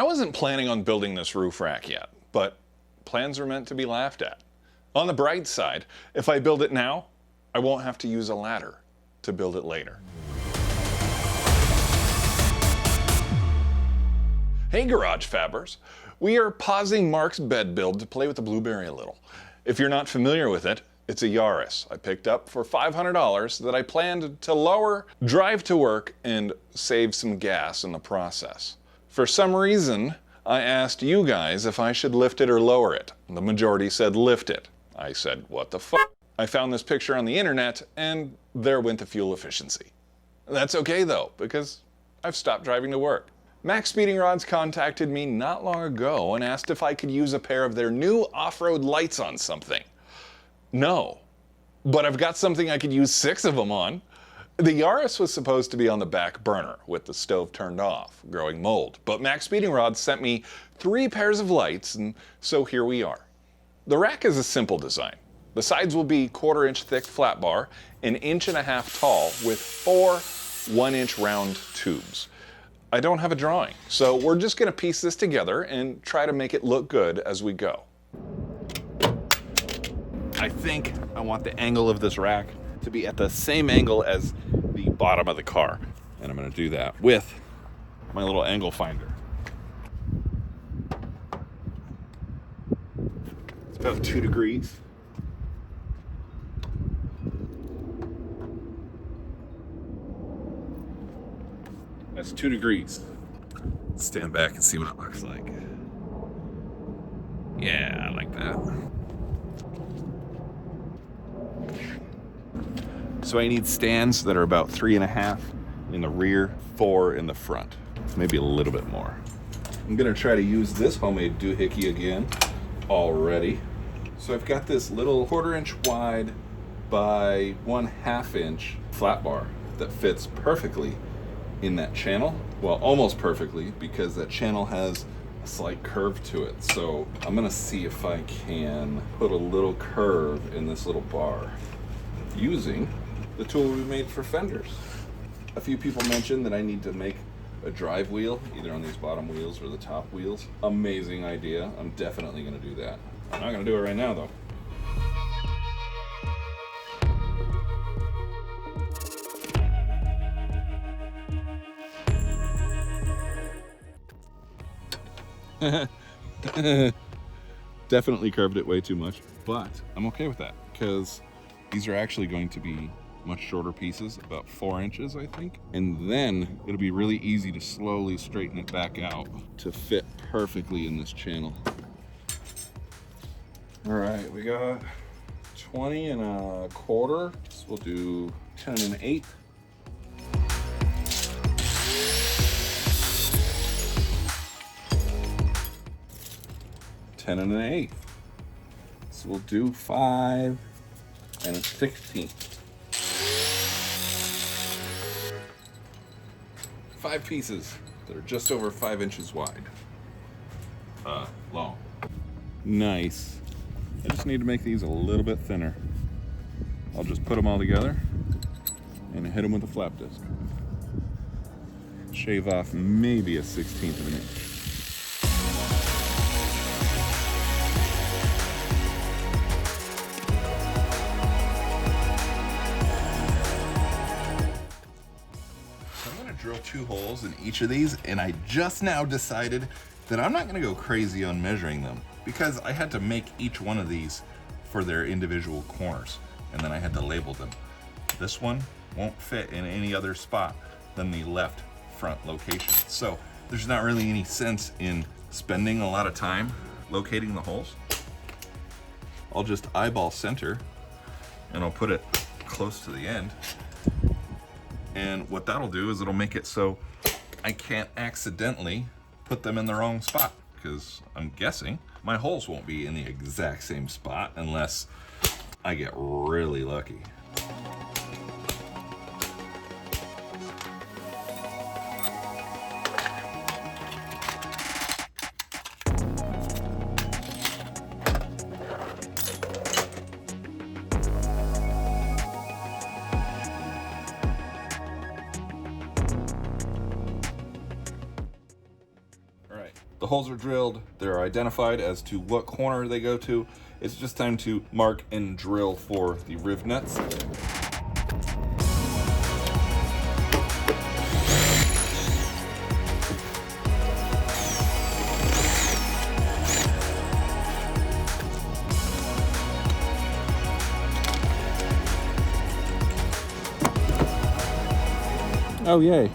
I wasn't planning on building this roof rack yet, but plans are meant to be laughed at. On the bright side, if I build it now, I won't have to use a ladder to build it later. Hey Garage Fabbers! We are pausing Mark's bed build to play with the Blueberry a little. If you're not familiar with it, it's a Yaris I picked up for $500 that I planned to lower, drive to work, and save some gas in the process. For some reason, I asked you guys if I should lift it or lower it. The majority said lift it. I said, what the fuck? I found this picture on the internet, and there went the fuel efficiency. That's okay though, because I've stopped driving to work. MaXpeeding Rods contacted me not long ago and asked if I could use a pair of their new off-road lights on something. No, but I've got something I could use 6 of them on. The Yaris was supposed to be on the back burner with the stove turned off, growing mold, but MaXpeeding Rods sent me 3 pairs of lights, and so here we are. The rack is a simple design. The sides will be 1/4 inch thick flat bar, 1.5 inches tall, with 4 1-inch round tubes. I don't have a drawing, so we're just gonna piece this together and try to make it look good as we go. I think I want the angle of this rack to be at the same angle as the bottom of the car. And I'm gonna do that with my little angle finder. It's about 2 degrees. That's 2 degrees. Stand back and see what it looks like. Yeah, I like that. So I need stands that are about 3.5 in the rear, 4 in the front. Maybe a little bit more. I'm gonna try to use this homemade doohickey again already. So I've got this little 1/4 inch wide by 1/2 inch flat bar that fits perfectly in that channel. Well, almost perfectly, because that channel has a slight curve to it. So I'm gonna see if I can put a little curve in this little bar using the tool we made for fenders. A few people mentioned that I need to make a drive wheel, either on these bottom wheels or the top wheels. Amazing idea. I'm definitely gonna do that. I'm not gonna do it right now though. Definitely curved it way too much, but I'm okay with that because these are actually going to be much shorter pieces, about 4 inches, I think. And then it'll be really easy to slowly straighten it back out to fit perfectly in this channel. All right, we got 20 1/4. So we'll do 10 1/8. $10 1/8. So we'll do 5 1/16. 5 pieces that are just over 5 inches wide. Long. Nice. I just need to make these a little bit thinner. I'll just put them all together and hit them with a flap disc. Shave off maybe a 1/16 of an inch. Drill 2 holes in each of these, and I just now decided that I'm not going to go crazy on measuring them because I had to make each one of these for their individual corners, and then I had to label them. This one won't fit in any other spot than the left front location, so there's not really any sense in spending a lot of time locating the holes. I'll just eyeball center and I'll put it close to the end. And what that'll do is it'll make it so I can't accidentally put them in the wrong spot, because I'm guessing my holes won't be in the exact same spot unless I get really lucky. The holes are drilled, they're identified as to what corner they go to. It's just time to mark and drill for the riv nuts. Oh yay.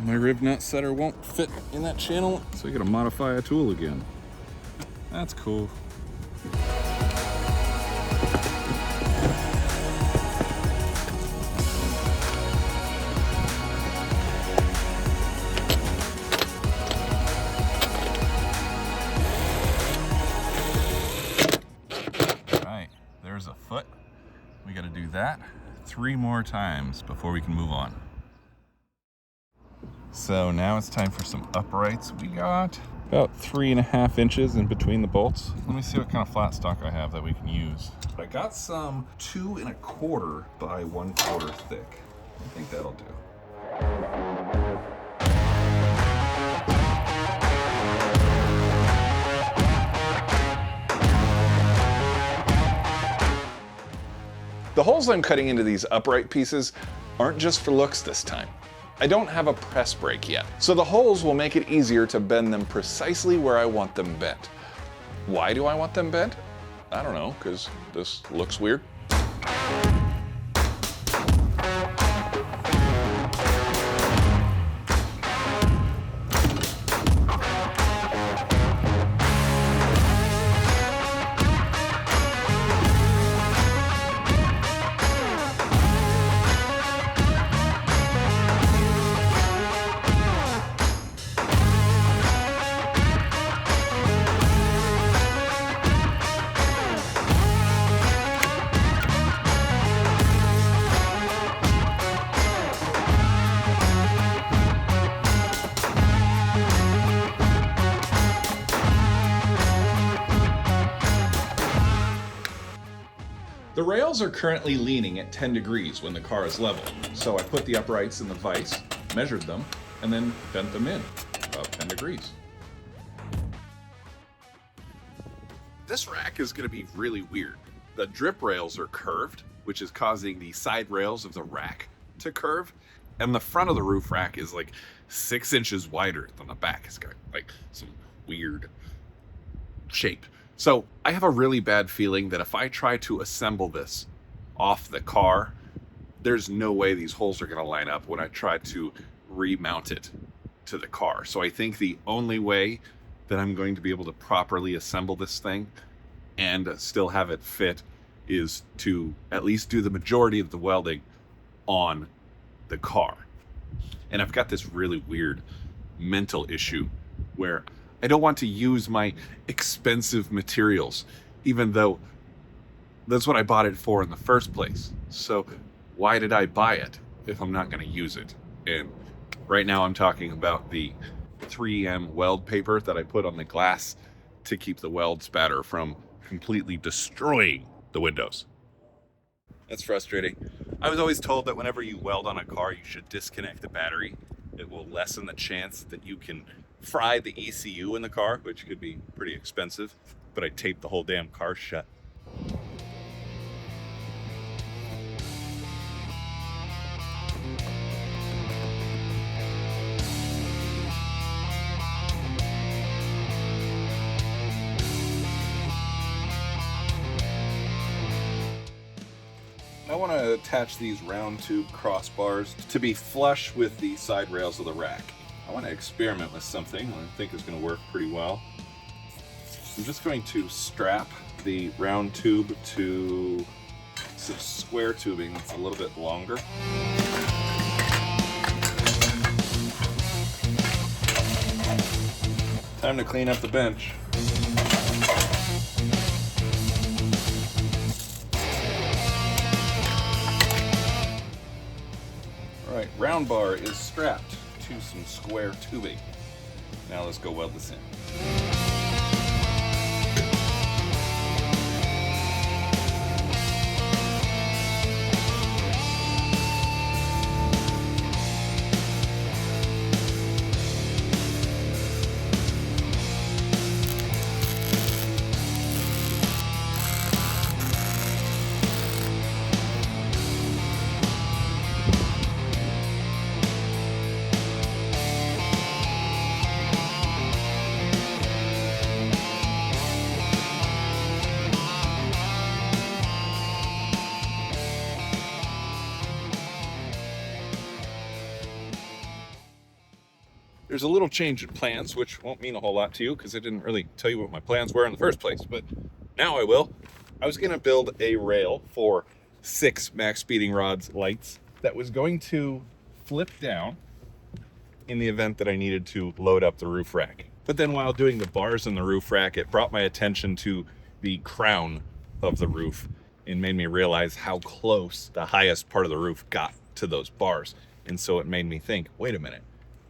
My rib nut setter won't fit in that channel, so I gotta modify a tool again. That's cool. Alright, there's a foot. We gotta do that 3 more times before we can move on. So now it's time for some uprights. We got about 3.5 inches in between the bolts. Let me see what kind of flat stock I have that we can use. I got some 2 1/4 by 1/4 thick. I think that'll do. The holes I'm cutting into these upright pieces aren't just for looks this time. I don't have a press brake yet, so the holes will make it easier to bend them precisely where I want them bent. Why do I want them bent? I don't know, because this looks weird. The rails are currently leaning at 10 degrees when the car is level, so I put the uprights in the vise, measured them, and then bent them in about 10 degrees. This rack is going to be really weird. The drip rails are curved, which is causing the side rails of the rack to curve, and the front of the roof rack is like 6 inches wider than the back. It's got like some weird shape. So I have a really bad feeling that if I try to assemble this off the car, there's no way these holes are going to line up when I try to remount it to the car. So I think the only way that I'm going to be able to properly assemble this thing and still have it fit is to at least do the majority of the welding on the car. And I've got this really weird mental issue where I don't want to use my expensive materials, even though that's what I bought it for in the first place. So why did I buy it if I'm not going to use it? And right now I'm talking about the 3M weld paper that I put on the glass to keep the weld spatter from completely destroying the windows. That's frustrating. I was always told that whenever you weld on a car, you should disconnect the battery. It will lessen the chance that you can fry the ECU in the car, which could be pretty expensive, but I taped the whole damn car shut. I want to attach these round tube crossbars to be flush with the side rails of the rack. I want to experiment with something I think is going to work pretty well. I'm just going to strap the round tube to some square tubing that's a little bit longer. Time to clean up the bench. Alright, round bar is strapped to some square tubing. Now let's go weld this in. there's a little change in plans, which won't mean a whole lot to you because I didn't really tell you what my plans were in the first place, but now I will. I was going to build a rail for 6 MaXpeeding rods lights that was going to flip down in the event that I needed to load up the roof rack. But then while doing the bars in the roof rack, it brought my attention to the crown of the roof and made me realize how close the highest part of the roof got to those bars. And so it made me think, wait a minute,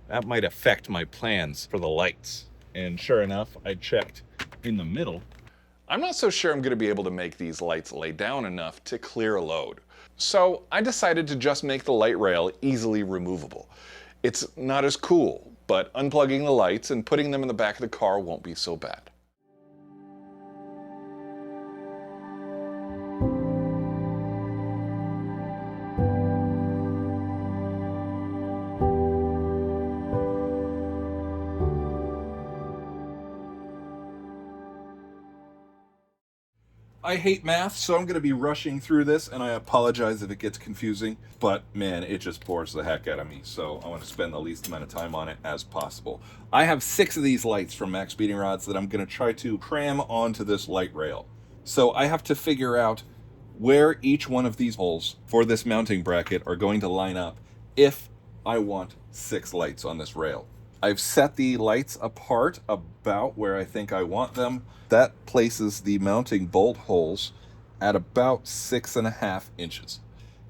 that might affect my plans for the lights. And sure enough, I checked in the middle. I'm not so sure I'm going to be able to make these lights lay down enough to clear a load. So I decided to just make the light rail easily removable. It's not as cool, but unplugging the lights and putting them in the back of the car won't be so bad. I hate math, so I'm going to be rushing through this, and I apologize if it gets confusing, but man, it just bores the heck out of me, so I want to spend the least amount of time on it as possible. I have 6 of these lights from MaXpeeding rods that I'm going to try to cram onto this light rail. So I have to figure out where each one of these holes for this mounting bracket are going to line up if I want 6 lights on this rail. I've set the lights apart about where I think I want them. That places the mounting bolt holes at about 6.5 inches.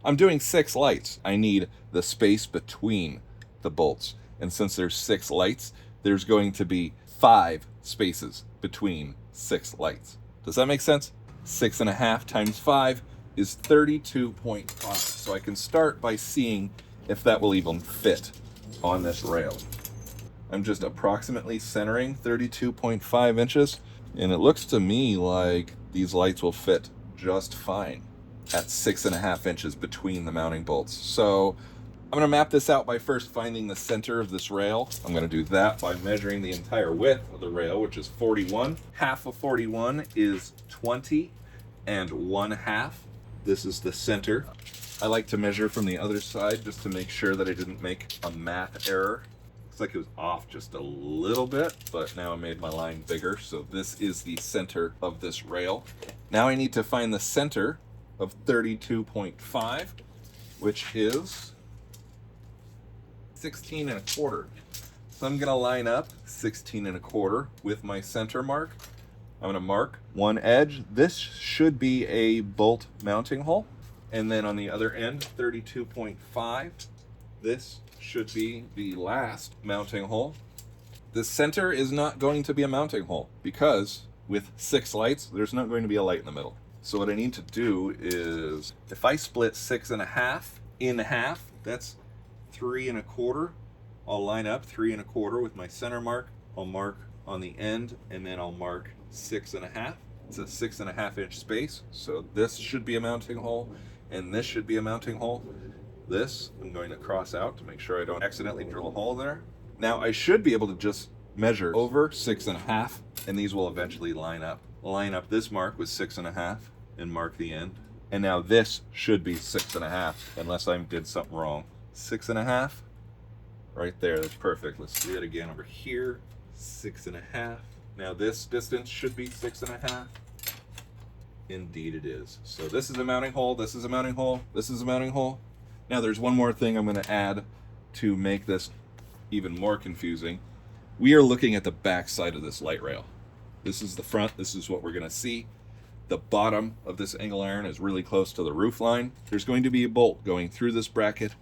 I'm doing 6 lights. I need the space between the bolts. And since there's 6 lights, there's going to be 5 spaces between 6 lights. Does that make sense? 6.5 times 5 is 32.5. So I can start by seeing if that will even fit on this rail. I'm just approximately centering 32.5 inches, and it looks to me like these lights will fit just fine at 6.5 inches between the mounting bolts. So I'm going to map this out by first finding the center of this rail. I'm going to do that by measuring the entire width of the rail, which is 41. Half of 41 is 20 and 1/2. This is the center. I like to measure from the other side just to make sure that I didn't make a math error. Like it was off just a little bit, but now I made my line bigger. So this is the center of this rail. Now I need to find the center of 32.5, which is 16.25. So I'm gonna line up 16.25 with my center mark. I'm gonna mark one edge. This should be a bolt mounting hole. And then on the other end, 32.5, this should be the last mounting hole. The center is not going to be a mounting hole because with 6 lights, there's not going to be a light in the middle. So what I need to do is, if I split 6.5 in half, that's 3.25. I'll line up 3.25 with my center mark. I'll mark on the end, and then I'll mark 6.5. It's a 6.5 inch space. So this should be a mounting hole, and this should be a mounting hole. This I'm going to cross out to make sure I don't accidentally drill a hole there. Now I should be able to just measure over 6.5, and these will eventually line up. Line up this mark with 6.5 and mark the end. And now this should be 6.5 unless I did something wrong. 6.5 right there, that's perfect. Let's do it again over here. 6.5. Now this distance should be 6.5. Indeed it is. So this is a mounting hole, this is a mounting hole, this is a mounting hole. Now there's one more thing I'm going to add to make this even more confusing. We are looking at the back side of this light rail. This is the front, this is what we're going to see. The bottom of this angle iron is really close to the roof line. There's going to be a bolt going through this bracket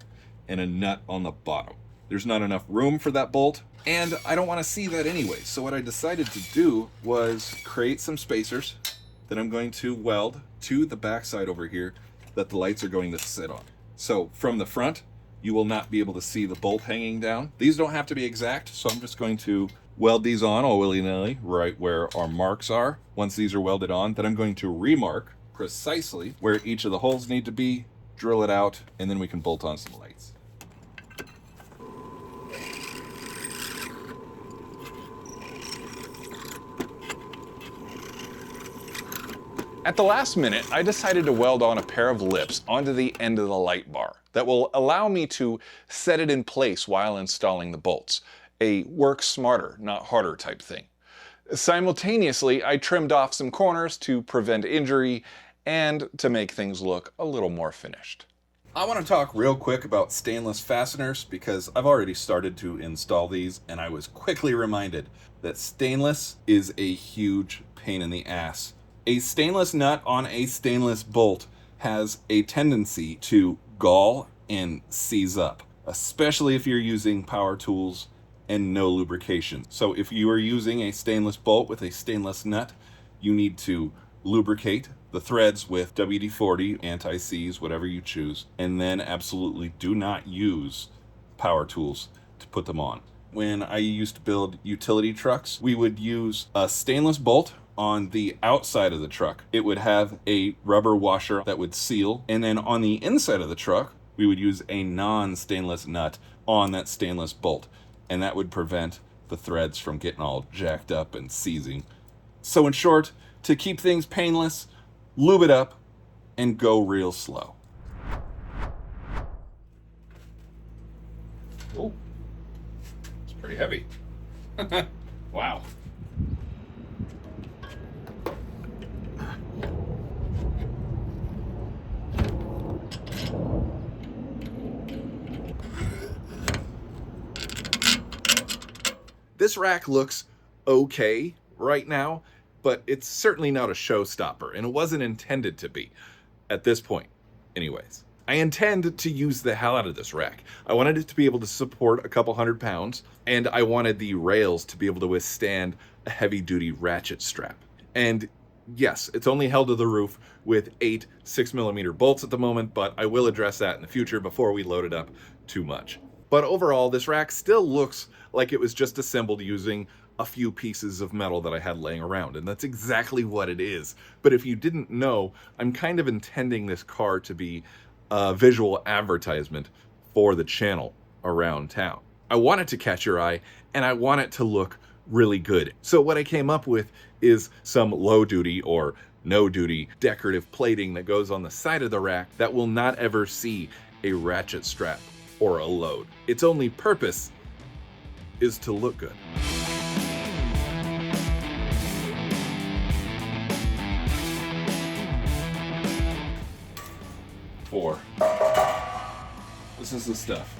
and a nut on the bottom. There's not enough room for that bolt, and I don't want to see that anyway. So what I decided to do was create some spacers that I'm going to weld to the back side over here that the lights are going to sit on. So from the front, you will not be able to see the bolt hanging down. These don't have to be exact, so I'm just going to weld these on all willy-nilly right where our marks are. Once these are welded on, then I'm going to remark precisely where each of the holes need to be, drill it out, and then we can bolt on some lights. At the last minute, I decided to weld on a pair of lips onto the end of the light bar that will allow me to set it in place while installing the bolts. a work smarter, not harder type thing. Simultaneously, I trimmed off some corners to prevent injury and to make things look a little more finished. I want to talk real quick about stainless fasteners because I've already started to install these and I was quickly reminded that stainless is a huge pain in the ass. A stainless nut on a stainless bolt has a tendency to gall and seize up, especially if you're using power tools and no lubrication. So if you are using a stainless bolt with a stainless nut, you need to lubricate the threads with WD-40, anti-seize, whatever you choose, and then absolutely do not use power tools to put them on. When I used to build utility trucks, we would use a stainless bolt on the outside of the truck. It would have a rubber washer that would seal, and then on the inside of the truck, we would use a non-stainless nut on that stainless bolt, and that would prevent the threads from getting all jacked up and seizing. So in short, to keep things painless, lube it up and go real slow. Oh, it's pretty heavy. Wow. This rack looks okay right now, but it's certainly not a showstopper, and it wasn't intended to be at this point. Anyways, I intend to use the hell out of this rack. I wanted it to be able to support a couple 100 pounds, and I wanted the rails to be able to withstand a heavy-duty ratchet strap. And yes, it's only held to the roof with 8 6mm bolts at the moment, but I will address that in the future before we load it up too much. But overall, this rack still looks like it was just assembled using a few pieces of metal that I had laying around, and that's exactly what it is. But if you didn't know, I'm kind of intending this car to be a visual advertisement for the channel around town. I want it to catch your eye, and I want it to look really good. So what I came up with is some low-duty or no-duty decorative plating that goes on the side of the rack that will not ever see a ratchet strap or a load. Its only purpose is to look good. This is the stuff.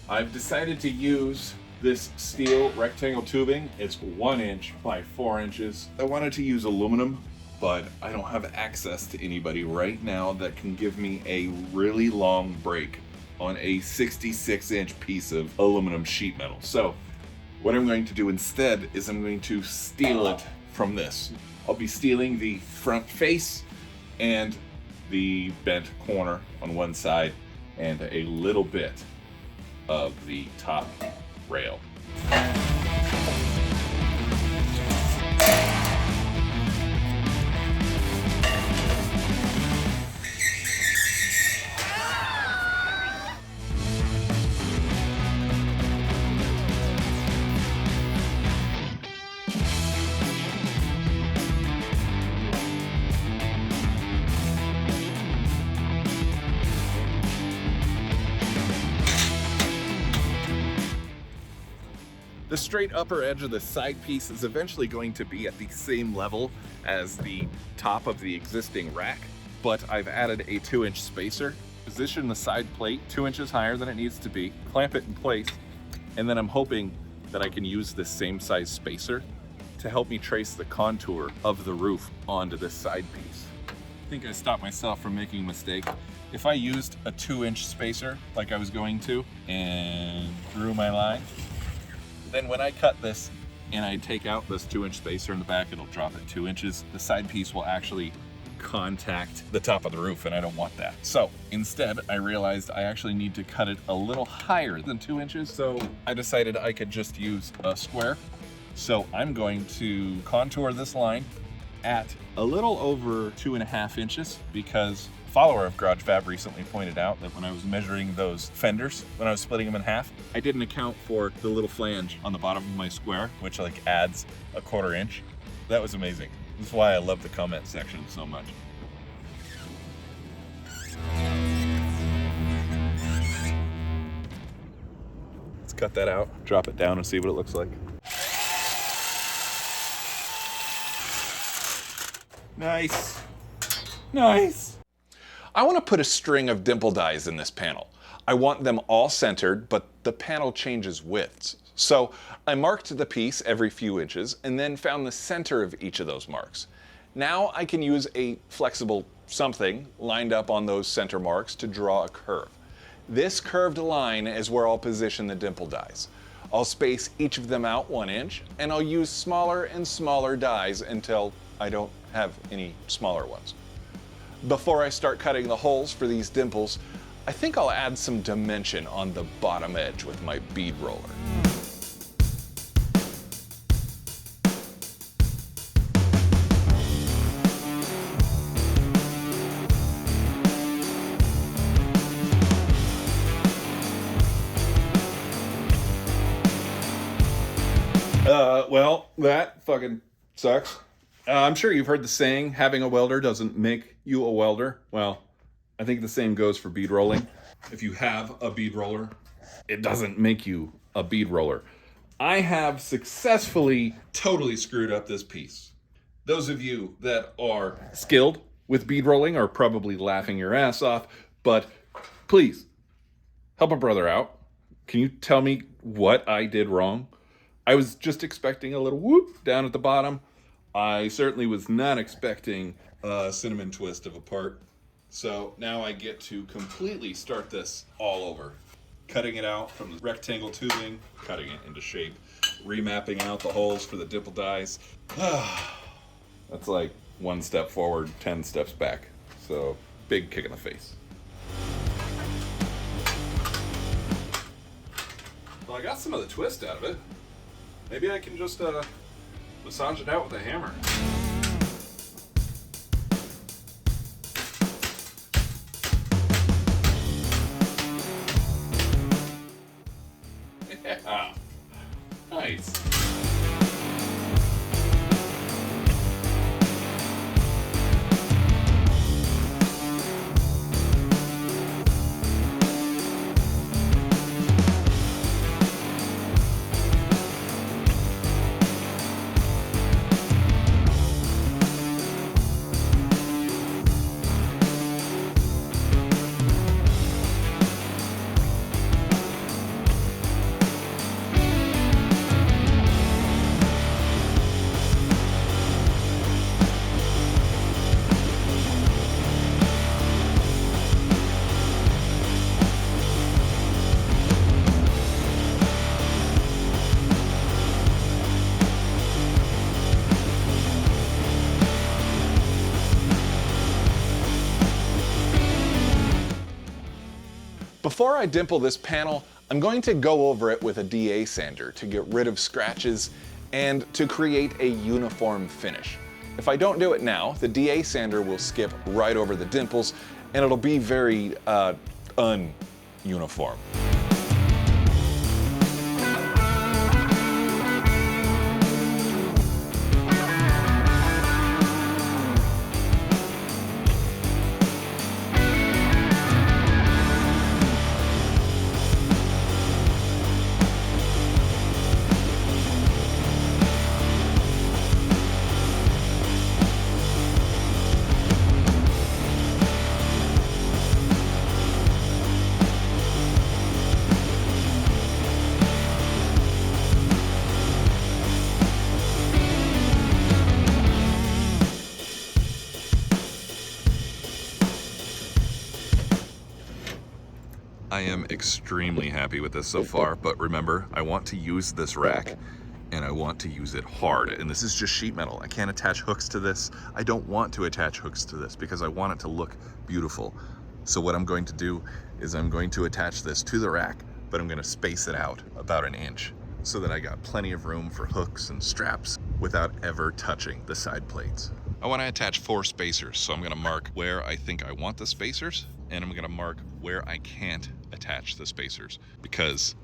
I've decided to use this steel rectangle tubing. It's 1 inch by 4 inches. I wanted to use aluminum, but I don't have access to anybody right now that can give me a really long break on a 66-inch piece of aluminum sheet metal. So what I'm going to do instead is I'm going to steel it from this. I'll be steeling the front face and the bent corner on one side and a little bit of the top rail. The straight upper edge of the side piece is eventually going to be at the same level as the top of the existing rack, but I've added a 2-inch spacer. Position the side plate 2 inches higher than it needs to be, clamp it in place, and then I'm hoping that I can use this same size spacer to help me trace the contour of the roof onto this side piece. I think I stopped myself from making a mistake. If I used a 2-inch spacer like I was going to and drew my line, then when I cut this and I take out this 2-inch spacer in the back, it'll drop it 2 inches. The side piece will actually contact the top of the roof, and I don't want that. So instead, I realized I actually need to cut it a little higher than 2 inches. So I decided I could just use a square. So I'm going to contour this line at a little over 2.5 inches because a follower of Garage Fab recently pointed out that when I was measuring those fenders, when I was splitting them in half, I didn't account for the little flange on the bottom of my square, which like adds a 1/4 inch. That was amazing. This is why I love the comment section so much. It's cut that out, drop it down and see what it looks like. Nice. Nice. I want to put a string of dimple dies in this panel. I want them all centered, but the panel changes widths. So I marked the piece every few inches and then found the center of each of those marks. Now I can use a flexible something lined up on those center marks to draw a curve. This curved line is where I'll position the dimple dies. I'll space each of them out 1 inch, and I'll use smaller and smaller dies until I don't have any smaller ones. Before I start cutting the holes for these dimples, I think I'll add some dimension on the bottom edge with my bead roller. Well, that fucking sucks. I'm sure you've heard the saying, having a welder doesn't make you a welder. Well, I think the same goes for bead rolling. If you have a bead roller, it doesn't make you a bead roller. I have successfully totally screwed up this piece. Those of you that are skilled with bead rolling are probably laughing your ass off, but please, help a brother out. Can you tell me what I did wrong? I was just expecting a little whoop down at the bottom. I certainly was not expecting a cinnamon twist of a part. So now I get to completely start this all over. Cutting it out from the rectangle tubing, cutting it into shape, remapping out the holes for the dimple dies. That's like 1 step forward, 10 steps back. So big kick in the face. Well, I got some of the twist out of it. Maybe I can just massage it out with a hammer. Yeah. Nice. Before I dimple this panel, I'm going to go over it with a DA sander to get rid of scratches and to create a uniform finish. If I don't do it now, the DA sander will skip right over the dimples and it'll be very ununiform. I am extremely happy with this so far, but remember, I want to use this rack and I want to use it hard. And this is just sheet metal. I can't attach hooks to this. I don't want to attach hooks to this because I want it to look beautiful. So what I'm going to do is I'm going to attach this to the rack, but I'm going to space it out about 1 inch so that I got plenty of room for hooks and straps without ever touching the side plates. I want to attach 4 spacers, so I'm going to mark where I think I want the spacers, and I'm going to mark where I can't attach the spacers because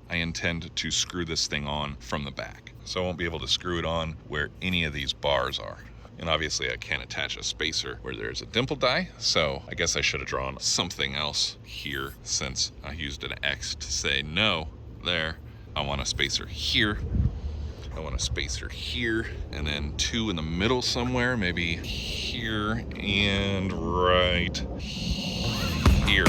I intend to screw this thing on from the back. So I won't be able to screw it on where any of these bars are. And obviously I can't attach a spacer where there's a dimple die, so I guess I should have drawn something else here since I used an X to say no there. I want a spacer here. I want a spacer here, and then 2 in the middle somewhere, maybe here and right here.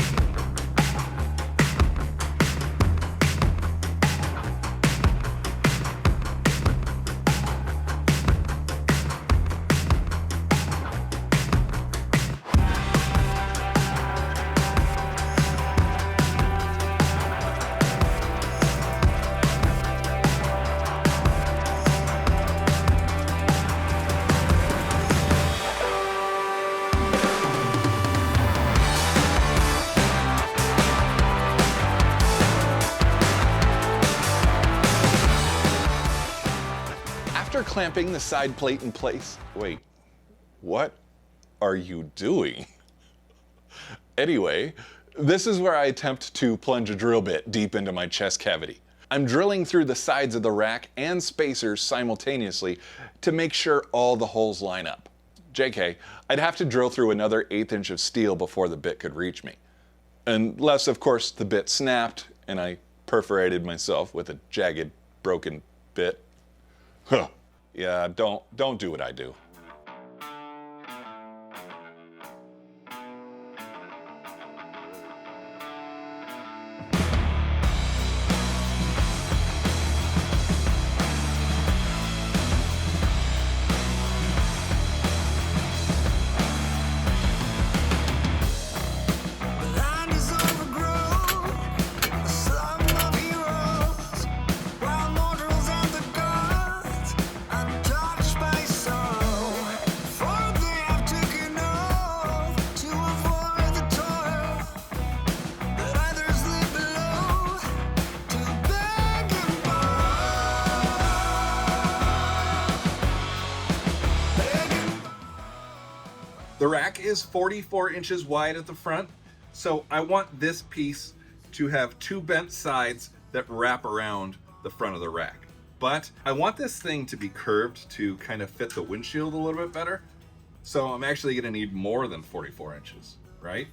After clamping the side plate in place, wait, what are you doing? Anyway, this is where I attempt to plunge a drill bit deep into my chest cavity. I'm drilling through the sides of the rack and spacers simultaneously to make sure all the holes line up. JK, I'd have to drill through another 1/8 inch of steel before the bit could reach me. Unless, of course, the bit snapped and I perforated myself with a jagged, broken bit. Huh. Yeah, don't do what I do. The rack is 44 inches wide at the front, so I want this piece to have 2 bent sides that wrap around the front of the rack. But I want this thing to be curved to kind of fit the windshield a little bit better, so I'm actually going to need more than 44 inches, right?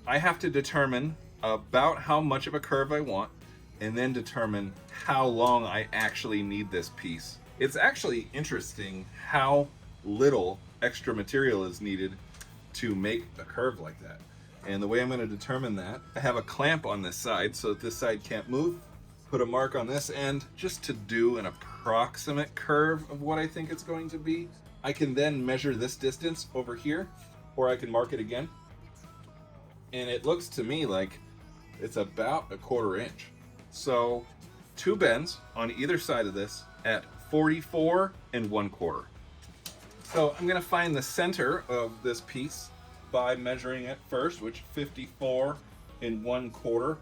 I have to determine about how much of a curve I want, and then determine how long I actually need this piece. It's actually interesting how little extra material is needed to make a curve like that. And the way I'm going to determine that, I have a clamp on this side so that this side can't move. Put a mark on this end just to do an approximate curve of what I think it's going to be. I can then measure this distance over here, or I can mark it again. And it looks to me like it's about 1/4 inch. So 2 bends on either side of this at 44 1/4. So I'm going to find the center of this piece by measuring it first, which 54 1/4.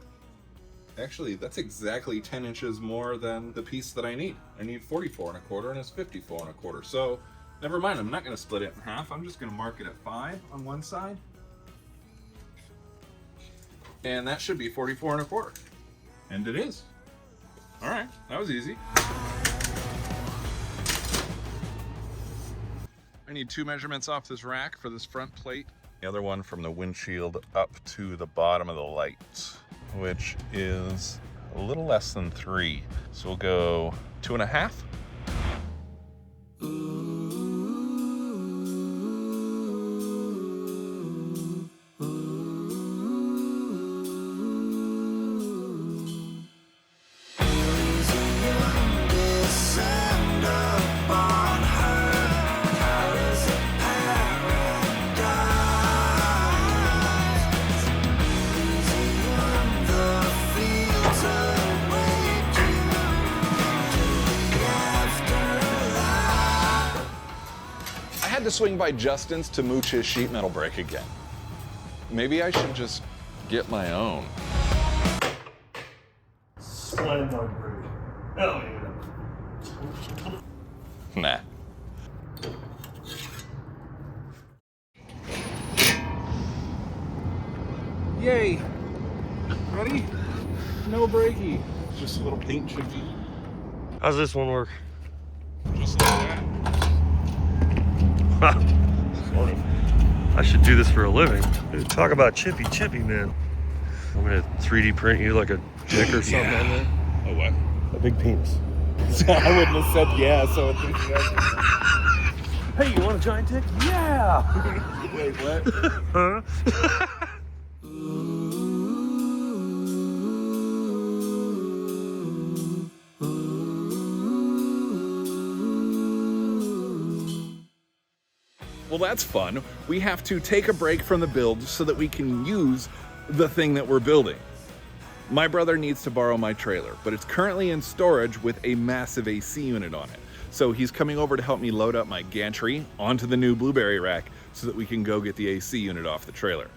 Actually, that's exactly 10 inches more than the piece that I need. I need 44 1/4 and it's 54 1/4. So never mind, I'm not going to split it in half. I'm just going to mark it at 5 on one side. And that should be 44 1/4. And it is. All right, that was easy. I need 2 measurements off this rack for this front plate. The other one from the windshield up to the bottom of the light, which is a little less than 3. So we'll go 2.5. To swing by Justin's to mooch his sheet metal brake again. Maybe I should just get my own. Slam dunk brake. Hell yeah. Nah. Yay! Ready? No brakey. Just a little paint chippy. How's this one work? Just like that. Sort of. I should do this for a living. Dude, talk about chippy, man. I'm gonna 3D print you like a dick or something on there. Oh, what? A big penis. I wouldn't have said yeah so enthusiastic. Hey, you want a giant dick? Yeah! Wait, what? Huh? Well, that's fun. We have to take a break from the build so that we can use the thing that we're building. My brother needs to borrow my trailer, but it's currently in storage with a massive AC unit on it. So he's coming over to help me load up my gantry onto the new blueberry rack so that we can go get the AC unit off the trailer.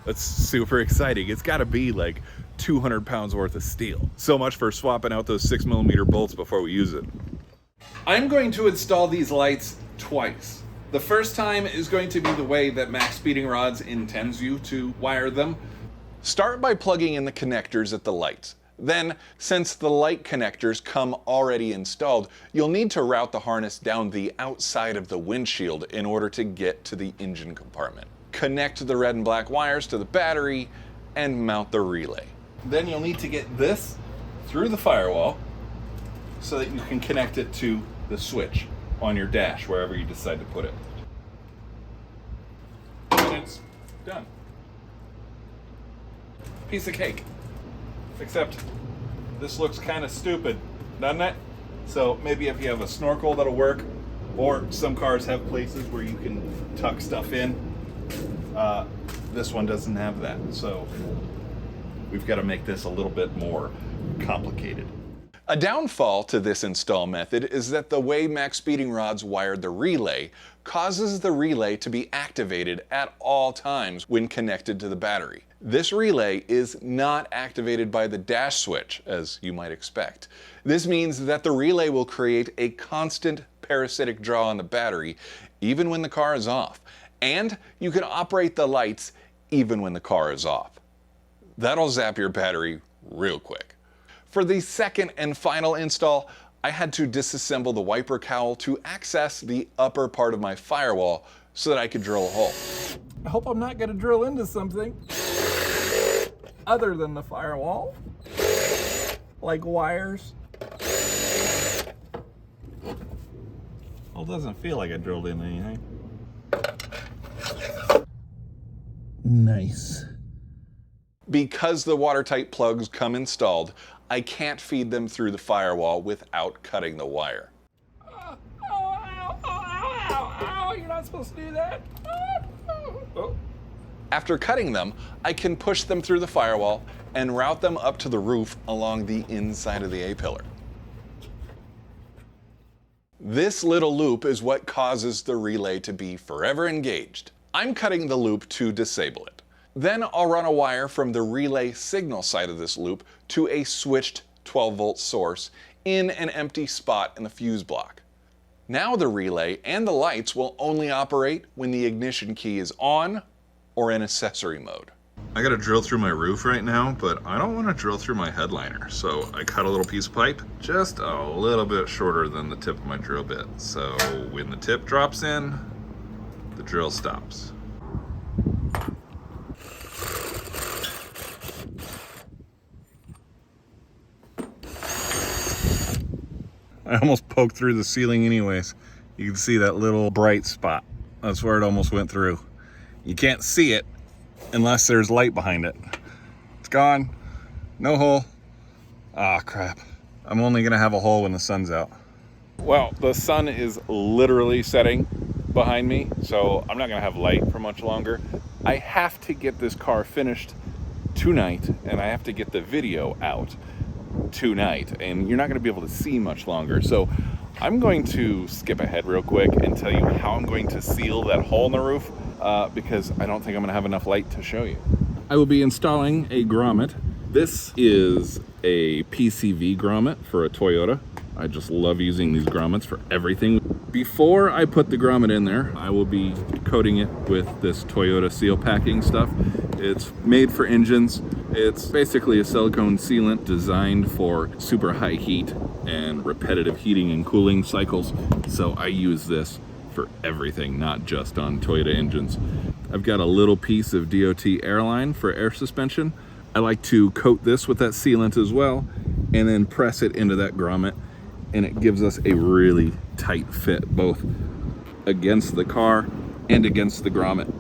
That's super exciting. It's gotta be like 200 pounds worth of steel. So much for swapping out those 6mm bolts before we use it. I'm going to install these lights twice. The first time is going to be the way that MaXpeeding Rods intends you to wire them. Start by plugging in the connectors at the lights. Then, since the light connectors come already installed, you'll need to route the harness down the outside of the windshield in order to get to the engine compartment. Connect the red and black wires to the battery and mount the relay. Then you'll need to get this through the firewall so that you can connect it to the switch on your dash, wherever you decide to put it. And it's done. Piece of cake. Except this looks kind of stupid, doesn't it? So maybe if you have a snorkel, that'll work. Or some cars have places where you can tuck stuff in. This one doesn't have that, so we've got to make this a little bit more complicated. A downfall to this install method is that the way MaXpeeding Rods wired the relay causes the relay to be activated at all times when connected to the battery. This relay is not activated by the dash switch, as you might expect. This means that the relay will create a constant parasitic draw on the battery even when the car is off, and you can operate the lights even when the car is off. That'll zap your battery real quick. For the second and final install, I had to disassemble the wiper cowl to access the upper part of my firewall so that I could drill a hole. I hope I'm not gonna drill into something other than the firewall, like wires. Well, it doesn't feel like I drilled in anything. Nice. Because the watertight plugs come installed, I can't feed them through the firewall without cutting the wire. Ow, ow, ow, ow, ow, you're not supposed to do that. Oh. After cutting them, I can push them through the firewall and route them up to the roof along the inside of the A-pillar. This little loop is what causes the relay to be forever engaged. I'm cutting the loop to disable it. Then I'll run a wire from the relay signal side of this loop to a switched 12-volt source in an empty spot in the fuse block. Now the relay and the lights will only operate when the ignition key is on or in accessory mode. I gotta drill through my roof right now, but I don't want to drill through my headliner. So I cut a little piece of pipe, just a little bit shorter than the tip of my drill bit. So when the tip drops in, the drill stops. I almost poked through the ceiling anyways. You can see that little bright spot. That's where it almost went through. You can't see it unless there's light behind it. It's gone. No hole. Ah, crap. I'm only gonna have a hole when the sun's out. Well, the sun is literally setting behind me, so I'm not gonna have light for much longer. I have to get this car finished tonight, and I have to get the video out tonight, and you're not going to be able to see much longer. So I'm going to skip ahead real quick and tell you how I'm going to seal that hole in the roof because I don't think I'm going to have enough light to show you. I will be installing a grommet. This is a PCV grommet for a Toyota. I just love using these grommets for everything. Before I put the grommet in there, I will be coating it with this Toyota seal packing stuff. It's made for engines. It's basically a silicone sealant designed for super high heat and repetitive heating and cooling cycles. So I use this for everything, not just on Toyota engines. I've got a little piece of DOT airline for air suspension. I like to coat this with that sealant as well. and then press it into that grommet, and it gives us a really tight fit, both against the car and against the grommet.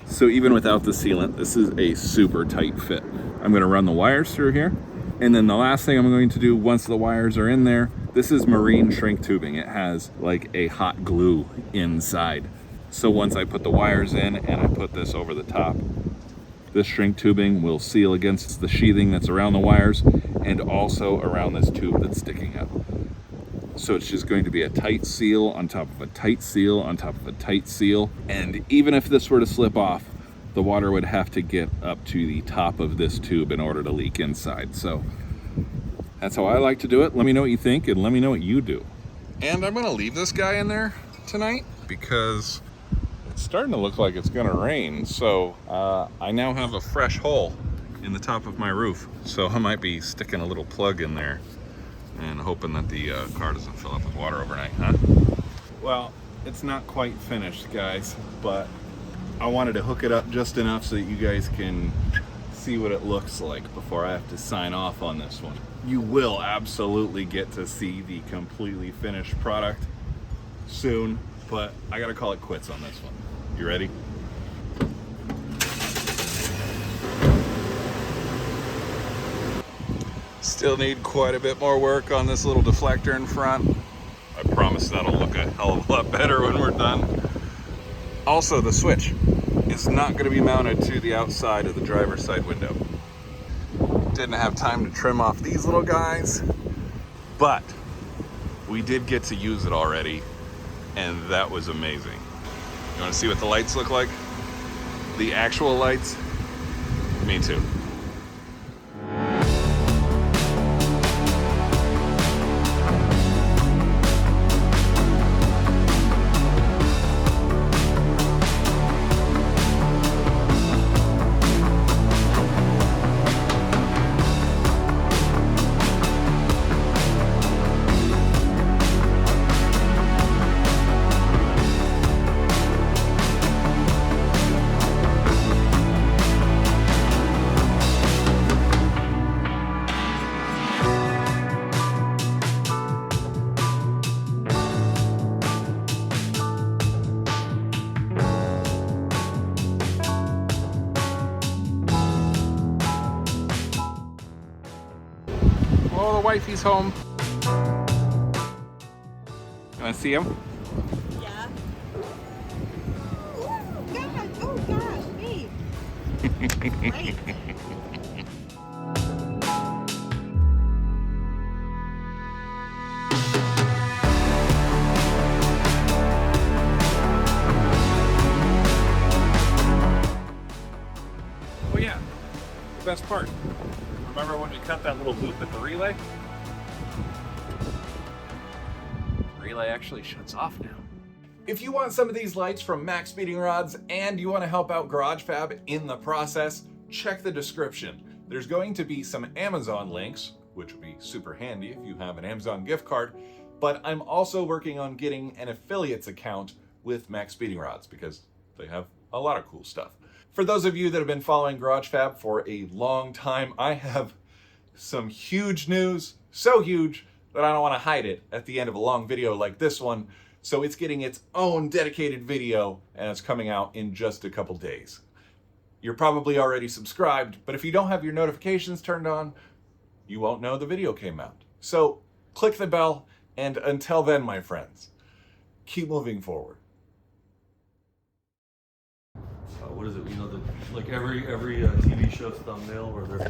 So even without the sealant, this is a super tight fit. I'm gonna run the wires through here, and then the last thing I'm going to do once the wires are in there, this is marine shrink tubing. It has like a hot glue inside. So once I put the wires in and I put this over the top, this shrink tubing will seal against the sheathing that's around the wires and also around this tube that's sticking up. So it's just going to be a tight seal on top of a tight seal on top of a tight seal. And even if this were to slip off, the water would have to get up to the top of this tube in order to leak inside. So that's how I like to do it. Let me know what you think and let me know what you do. And I'm gonna leave this guy in there tonight because it's starting to look like it's gonna rain. So I now have a fresh hole in the top of my roof. So I might be sticking a little plug in there and hoping that the car doesn't fill up with water overnight, huh? Well, it's not quite finished, guys, but I wanted to hook it up just enough so that you guys can see what it looks like before I have to sign off on this one. You will absolutely get to see the completely finished product soon, but I gotta call it quits on this one. You ready? Still need quite a bit more work on this little deflector in front. I promise that'll look a hell of a lot better when we're done. Also, the switch is not going to be mounted to the outside of the driver's side window. Didn't have time to trim off these little guys, but we did get to use it already, and that was amazing. You want to see what the lights look like? The actual lights? Me too. Oh, the wifey's home. You want to see him? Yeah. Oh gosh, babe. Right. Oh yeah, the best part. Remember when we cut that little loop at the relay? The relay actually shuts off now. If you want some of these lights from MaXpeeding rods and you want to help out GarageFab in the process, check the description. There's going to be some Amazon links, which would be super handy if you have an Amazon gift card, but I'm also working on getting an affiliates account with MaXpeeding rods because they have a lot of cool stuff. For those of you that have been following GarageFab for a long time, I have some huge news, so huge that I don't want to hide it at the end of a long video like this one. So it's getting its own dedicated video and it's coming out in just a couple days. You're probably already subscribed, but if you don't have your notifications turned on, you won't know the video came out. So click the bell, and until then, my friends, keep moving forward. What is it? You know, like every TV show's thumbnail where they're.